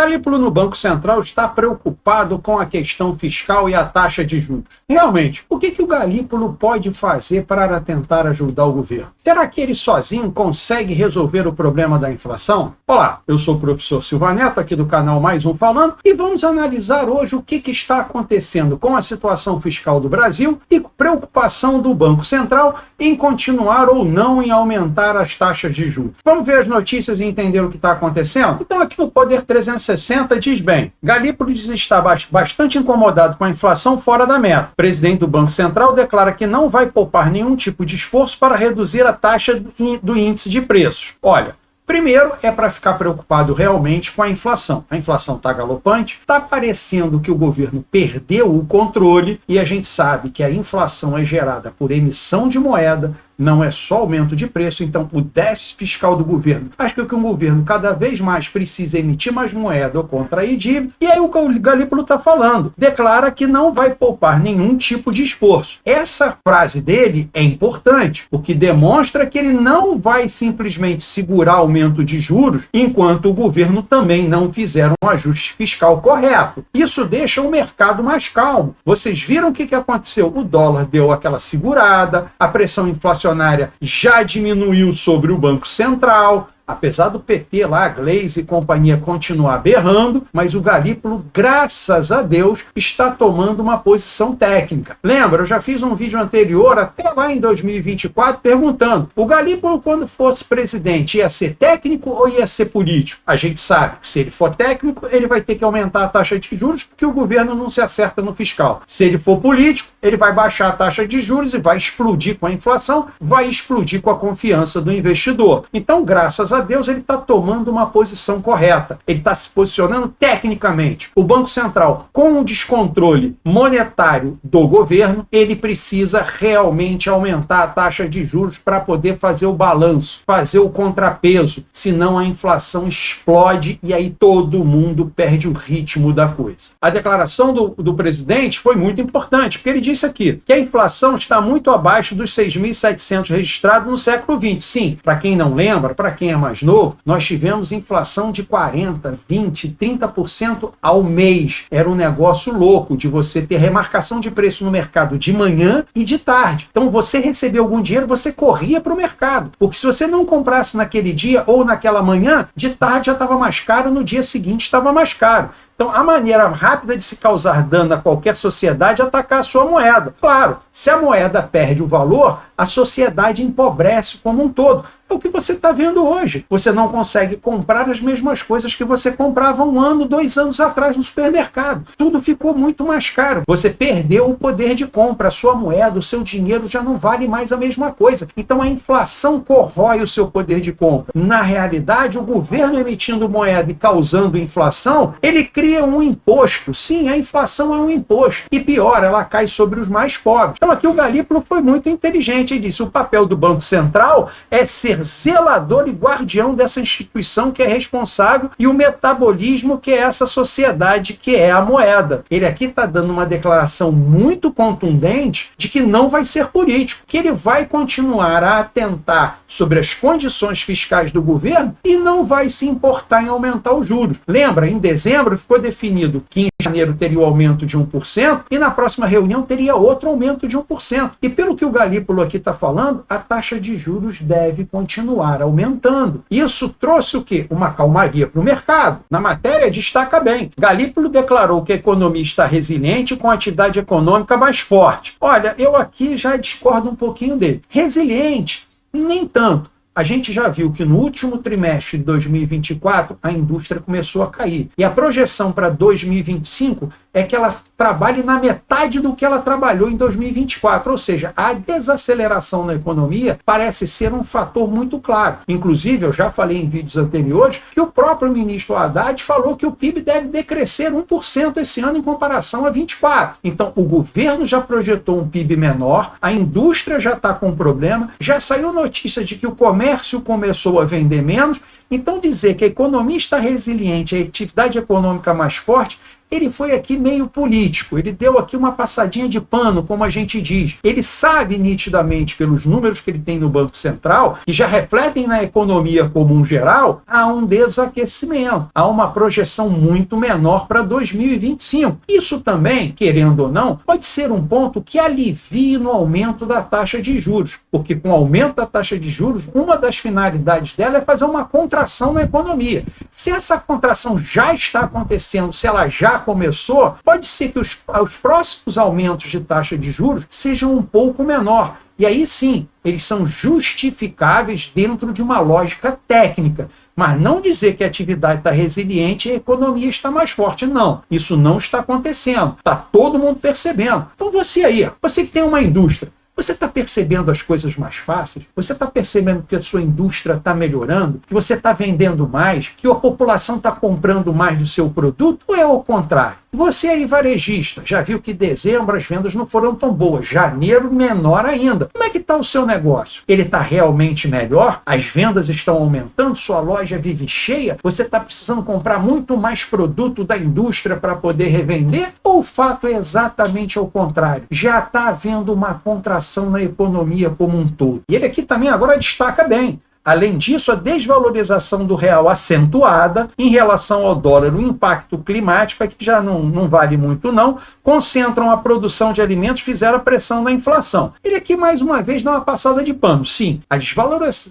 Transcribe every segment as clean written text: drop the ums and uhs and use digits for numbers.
Galípolo no Banco Central está preocupado com a questão fiscal e a taxa de juros. Realmente, o que o Galípolo pode fazer para tentar ajudar o governo? Será que ele sozinho consegue resolver o problema da inflação? Olá, eu sou o professor Silva Neto, aqui do canal Mais Um Falando, e vamos analisar hoje o que está acontecendo com a situação fiscal do Brasil e preocupação do Banco Central em continuar ou não em aumentar as taxas de juros. Vamos ver as notícias e entender o que está acontecendo? Então, aqui no Poder 360 diz bem: Galípolo diz estar bastante incomodado com a inflação fora da meta. O presidente do Banco Central declara que não vai poupar nenhum tipo de esforço para reduzir a taxa do índice de preços. Olha, primeiro é para ficar preocupado realmente com a inflação. A inflação está galopante, está parecendo que o governo perdeu o controle e a gente sabe que a inflação é gerada por emissão de moeda, não é só aumento de preço. Então o déficit fiscal do governo faz com que o governo cada vez mais precise emitir mais moeda ou contrair dívida, e aí o Galípolo está falando, declara que não vai poupar nenhum tipo de esforço. Essa frase dele é importante, porque demonstra que ele não vai simplesmente segurar aumento de juros enquanto o governo também não fizer um ajuste fiscal correto. Isso deixa o mercado mais calmo. Vocês viram o que aconteceu? O dólar deu aquela segurada, a pressão inflacionária já diminuiu sobre o Banco Central, apesar do PT lá, Glaze e companhia, continuar berrando, mas o Galípolo, graças a Deus, está tomando uma posição técnica. Lembra, eu já fiz um vídeo anterior, até lá em 2024, perguntando, o Galípolo, quando fosse presidente, ia ser técnico ou ia ser político? A gente sabe que se ele for técnico, ele vai ter que aumentar a taxa de juros, porque o governo não se acerta no fiscal. Se ele for político, ele vai baixar a taxa de juros e vai explodir com a inflação, vai explodir com a confiança do investidor. Então, graças a Deus, ele está tomando uma posição correta. Ele está se posicionando tecnicamente. O Banco Central, com o descontrole monetário do governo, ele precisa realmente aumentar a taxa de juros para poder fazer o balanço, fazer o contrapeso, senão a inflação explode e aí todo mundo perde o ritmo da coisa. A declaração do presidente foi muito importante, porque ele disse aqui que a inflação está muito abaixo dos 6.700 registrados no século XX. Sim, para quem não lembra, para quem é mais novo, nós tivemos inflação de 40%, 20%, 30% ao mês. Era um negócio louco de você ter remarcação de preço no mercado de manhã e de tarde. Então você recebeu algum dinheiro, você corria para o mercado, porque se você não comprasse naquele dia ou naquela manhã, de tarde já estava mais caro, no dia seguinte estava mais caro. Então, a maneira rápida de se causar dano a qualquer sociedade é atacar a sua moeda. Claro, se a moeda perde o valor, a sociedade empobrece como um todo. É o que você está vendo hoje. Você não consegue comprar as mesmas coisas que você comprava 1 ano, 2 anos atrás no supermercado. Tudo ficou muito mais caro. Você perdeu o poder de compra. A sua moeda, o seu dinheiro já não vale mais a mesma coisa. Então a inflação corrói o seu poder de compra. Na realidade, o governo emitindo moeda e causando inflação, ele cria um imposto. Sim, a inflação é um imposto. E pior, ela cai sobre os mais pobres. Então aqui o Galípolo foi muito inteligente. Ele disse, o papel do Banco Central é ser zelador e guardião dessa instituição que é responsável e o metabolismo que é essa sociedade que é a moeda. Ele aqui está dando uma declaração muito contundente de que não vai ser político, que ele vai continuar a atentar sobre as condições fiscais do governo e não vai se importar em aumentar os juros. Lembra, em dezembro ficou definido que em janeiro teria o aumento de 1% e na próxima reunião teria outro aumento de 1%. E pelo que o Galípolo aqui está falando, a taxa de juros deve continuar aumentando. Isso trouxe o quê? Uma calmaria para o mercado. Na matéria destaca bem. Galípolo declarou que a economia está resiliente com a atividade econômica mais forte. Olha, eu aqui já discordo um pouquinho dele. Resiliente? Nem tanto. A gente já viu que no último trimestre de 2024 a indústria começou a cair. E a projeção para 2025 é que ela trabalhe na metade do que ela trabalhou em 2024. Ou seja, a desaceleração na economia parece ser um fator muito claro. Inclusive, eu já falei em vídeos anteriores que o próprio ministro Haddad falou que o PIB deve decrescer 1% esse ano em comparação a 24. Então, o governo já projetou um PIB menor, a indústria já está com problema, já saiu notícia de que o comércio começou a vender menos. Então, dizer que a economia está resiliente, a atividade econômica mais forte, ele foi aqui meio político, ele deu aqui uma passadinha de pano, como a gente diz. Ele sabe nitidamente, pelos números que ele tem no Banco Central, que já refletem na economia como um geral, há um desaquecimento, há uma projeção muito menor para 2025. Isso também, querendo ou não, pode ser um ponto que alivie no aumento da taxa de juros, porque com o aumento da taxa de juros, uma das finalidades dela é fazer uma contração na economia. Se essa contração já está acontecendo, se ela já começou, pode ser que os próximos aumentos de taxa de juros sejam um pouco menor. E aí sim, eles são justificáveis dentro de uma lógica técnica. Mas não dizer que a atividade está resiliente e a economia está mais forte. Não, isso não está acontecendo. Está todo mundo percebendo. Então você aí, você que tem uma indústria, você está percebendo as coisas mais fáceis? Você está percebendo que a sua indústria está melhorando? Que você está vendendo mais? Que a população está comprando mais do seu produto? Ou é o contrário? Você aí, varejista, já viu que dezembro as vendas não foram tão boas. Janeiro, menor ainda. Como é que está o seu negócio? Ele está realmente melhor? As vendas estão aumentando? Sua loja vive cheia? Você está precisando comprar muito mais produto da indústria para poder revender? Ou o fato é exatamente ao contrário? Já está havendo uma contração na economia como um todo. E ele aqui também agora destaca bem. Além disso, a desvalorização do real acentuada em relação ao dólar, o impacto climático, que já não vale muito não, concentram a produção de alimentos, fizeram a pressão da inflação. Ele aqui mais uma vez dá uma passada de pano. Sim, a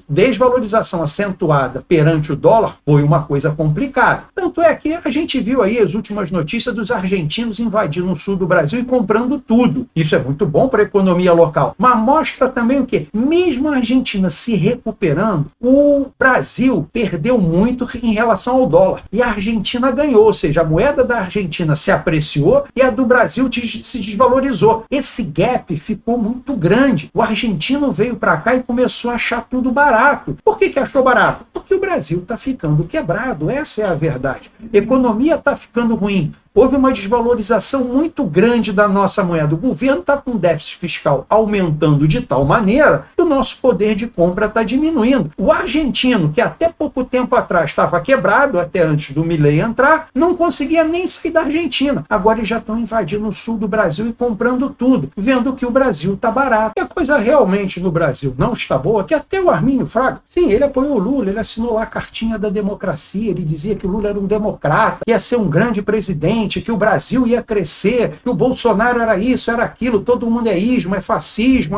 desvalorização acentuada perante o dólar foi uma coisa complicada. Tanto é que a gente viu aí as últimas notícias dos argentinos invadindo o sul do Brasil e comprando tudo. Isso é muito bom para a economia local, mas mostra também o quê? Mesmo a Argentina se recuperando, o Brasil perdeu muito em relação ao dólar. E a Argentina ganhou, ou seja, a moeda da Argentina se apreciou e a do Brasil se desvalorizou. Esse gap ficou muito grande. O argentino veio para cá e começou a achar tudo barato. Por que achou barato? Porque o Brasil está ficando quebrado, essa é a verdade. A economia está ficando ruim. Houve uma desvalorização muito grande da nossa moeda. O governo está com déficit fiscal aumentando de tal maneira que o nosso poder de compra está diminuindo. O argentino, que até pouco tempo atrás estava quebrado, até antes do Milei entrar, não conseguia nem sair da Argentina. Agora eles já estão invadindo o sul do Brasil e comprando tudo, vendo que o Brasil está barato. E a coisa realmente no Brasil não está boa, que até o Armínio Fraga, sim, ele apoiou o Lula, ele assinou lá a cartinha da democracia, ele dizia que o Lula era um democrata, ia ser um grande presidente, que o Brasil ia crescer, que o Bolsonaro era isso, era aquilo, todo mundo é ismo, é fascismo,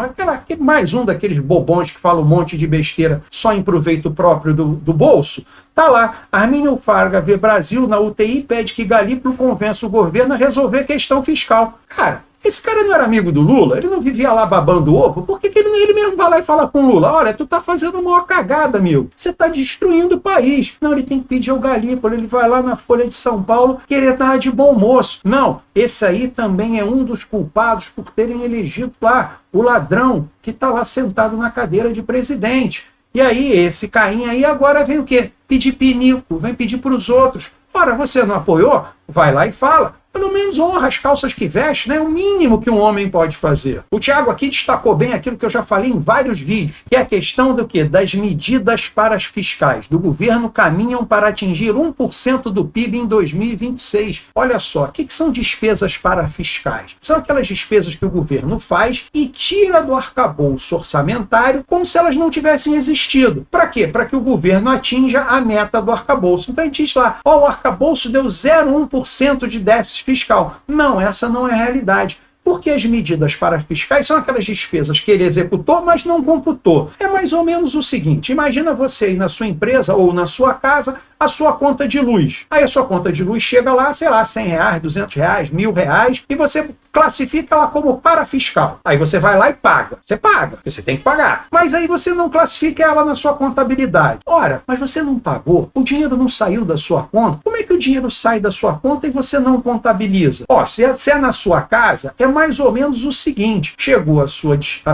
mais um daqueles bobões que falam um monte de besteira só em proveito próprio do bolso. Tá lá, Armínio Fraga vê Brasil na UTI, pede que Galípolo convença o governo a resolver a questão fiscal. Cara, esse cara não era amigo do Lula? Ele não vivia lá babando ovo? Por que ele mesmo vai lá e fala com o Lula? Olha, tu tá fazendo uma cagada, amigo. Você tá destruindo o país. Não, ele tem que pedir ao Galípolo. Ele vai lá na Folha de São Paulo querer dar de bom moço. Não, esse aí também é um dos culpados por terem elegido lá o ladrão que tá lá sentado na cadeira de presidente. E aí, esse carinha aí agora vem o quê? Pedir pinico, vem pedir para os outros. Ora, você não apoiou? Vai lá e fala. Pelo menos honra as calças que veste, né? É o mínimo que um homem pode fazer. O Thiago aqui destacou bem aquilo que eu já falei em vários vídeos, que é a questão do quê? Das medidas parafiscais do governo caminham para atingir 1% do PIB em 2026. Olha só, o que são despesas parafiscais? São aquelas despesas que o governo faz e tira do arcabouço orçamentário como se elas não tivessem existido. Para quê? Para que o governo atinja a meta do arcabouço. Então a gente diz lá, ó, o arcabouço deu 0,1% de déficit fiscal. Não, essa não é a realidade. Porque as medidas parafiscais são aquelas despesas que ele executou, mas não computou. É mais ou menos o seguinte, imagina você aí na sua empresa ou na sua casa, a sua conta de luz. Aí a sua conta de luz chega lá, sei lá, R$100, R$200, R$1.000, e você classifica ela como parafiscal. Aí você vai lá e paga. Você paga, porque você tem que pagar. Mas aí você não classifica ela na sua contabilidade. Ora, mas você não pagou, o dinheiro não saiu da sua conta. Como é que o dinheiro sai da sua conta e você não contabiliza? Ó, se é na sua casa, é mais ou menos o seguinte, chegou a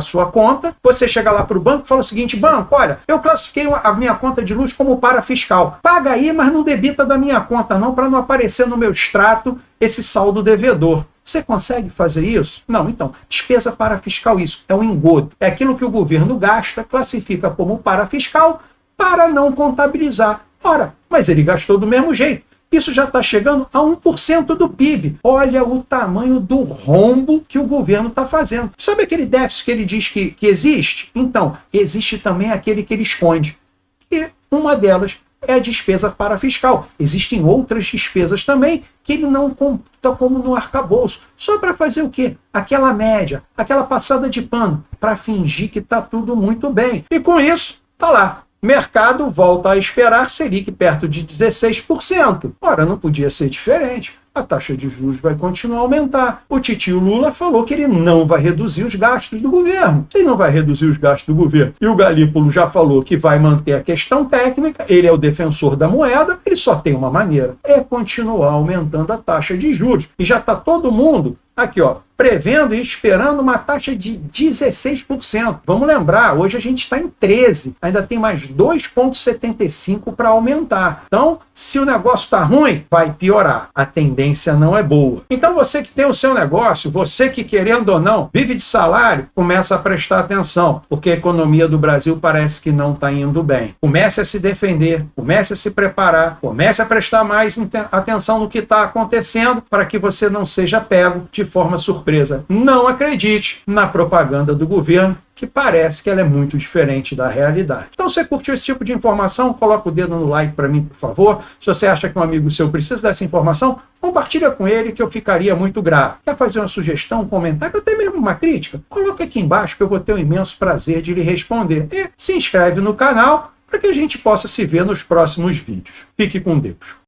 sua conta, você chega lá para o banco e fala o seguinte, banco, olha, eu classifiquei a minha conta de luz como parafiscal. Paga aí, mas não debita da minha conta não, para não aparecer no meu extrato esse saldo devedor. Você consegue fazer isso? Não, então, despesa parafiscal, isso é um engodo. É aquilo que o governo gasta, classifica como parafiscal para não contabilizar. Ora, mas ele gastou do mesmo jeito. Isso já está chegando a 1% do PIB. Olha o tamanho do rombo que o governo está fazendo. Sabe aquele déficit que ele diz que existe? Então, existe também aquele que ele esconde. E uma delas é a despesa para fiscal. Existem outras despesas também que ele não conta como no arcabouço. Só para fazer o quê? Aquela média, aquela passada de pano, para fingir que está tudo muito bem. E com isso, tá lá. Mercado volta a esperar Selic perto de 16%. Ora, não podia ser diferente. A taxa de juros vai continuar a aumentar. O titio Lula falou que ele não vai reduzir os gastos do governo. Se ele não vai reduzir os gastos do governo e o Galípolo já falou que vai manter a questão técnica, ele é o defensor da moeda, ele só tem uma maneira, é continuar aumentando a taxa de juros. E já está todo mundo aqui, ó, prevendo e esperando uma taxa de 16%. Vamos lembrar, hoje a gente está em 13%. Ainda tem mais 2,75% para aumentar. Então, se o negócio está ruim, vai piorar. A tendência não é boa. Então, você que tem o seu negócio, você que, querendo ou não, vive de salário, começa a prestar atenção, porque a economia do Brasil parece que não está indo bem. Comece a se defender, comece a se preparar, comece a prestar mais atenção no que está acontecendo para que você não seja pego de forma surpresa. Não acredite na propaganda do governo, que parece que ela é muito diferente da realidade. Então, se você curtiu esse tipo de informação, coloca o dedo no like para mim, por favor. Se você acha que um amigo seu precisa dessa informação, compartilha com ele, que eu ficaria muito grato. Quer fazer uma sugestão, um comentário, até mesmo uma crítica? Coloca aqui embaixo que eu vou ter um imenso prazer de lhe responder. E se inscreve no canal para que a gente possa se ver nos próximos vídeos. Fique com Deus.